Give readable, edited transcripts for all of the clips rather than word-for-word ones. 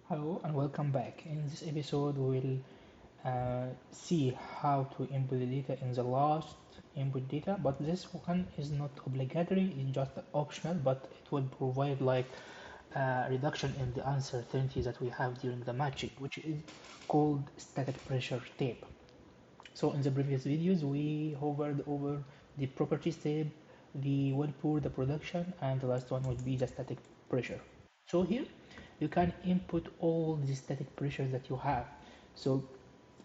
Hello and welcome back. In this episode, we will see how to input the data in the last input data, but this one is not obligatory, it's just optional, but it will provide like a reduction in the uncertainty that we have during the matching, which is called static pressure tab. So in the previous videos, we hovered over the properties tab, the well pour, the production, and the last one would be the static pressure. So here you can input all the static pressures that you have. So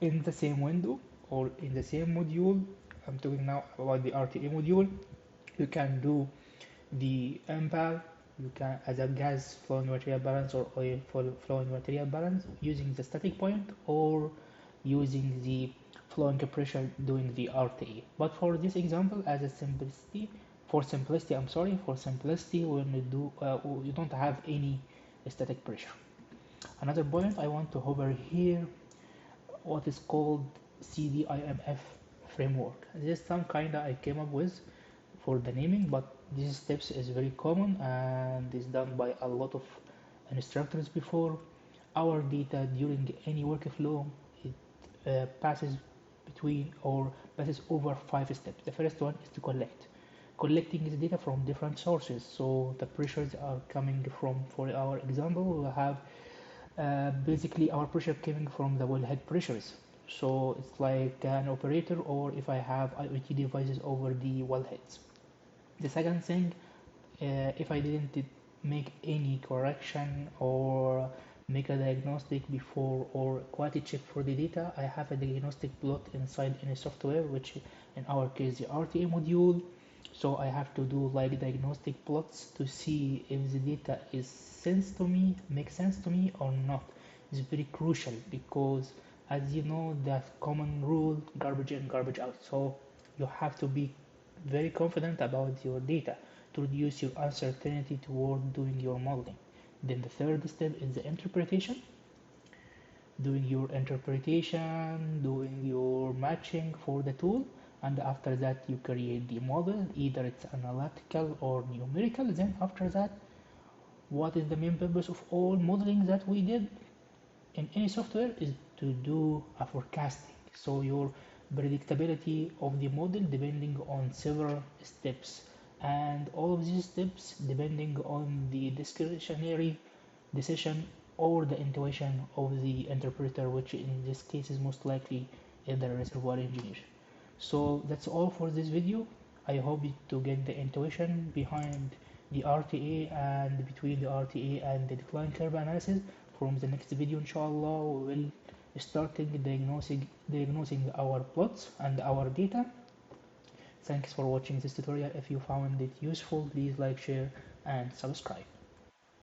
in the same window or in the same module, I'm talking now about the RTA module, you can do the MPAL, you can as a gas flowing material balance or oil flowing material balance using the static point or using the flowing pressure doing the RTA. But for this example, as a simplicity, for simplicity, when you do, you don't have any static pressure. Another point I want to hover here, what is called CDIMF framework. This is some kind I came up with for the naming, but these steps is very common and is done by a lot of instructors before. Our data during any workflow, it passes between or passes over 5 steps. The first one is to collecting the data from different sources. So the pressures are coming from, for our example, we'll have basically our pressure coming from the wellhead pressures. So it's like an operator, or if I have IoT devices over the wellheads. The second thing, if I didn't make any correction or make a diagnostic before or quality check for the data, I have a diagnostic plot inside any software, which in our case the RTA module. So I have to do like diagnostic plots to see if the data is makes sense to me or not. It's very crucial because, as you know, the common rule, garbage in, garbage out. So you have to be very confident about your data to reduce your uncertainty toward doing your modeling. Then the third step is the interpretation. Doing your interpretation, doing your matching for the tool, and after that you create the model, either it's analytical or numerical. Then after that, what is the main purpose of all modeling that we did in any software is to do a forecasting. So your predictability of the model depending on several steps, and all of these steps depending on the discretionary decision or the intuition of the interpreter, which in this case is most likely the reservoir engineer. So that's all for this video. I hope to get the intuition behind the RTA and between the RTA and the decline curve analysis. From the next video, inshallah, we will starting diagnosing our plots and our data. Thanks for watching this tutorial. If you found it useful, please like, share, and subscribe.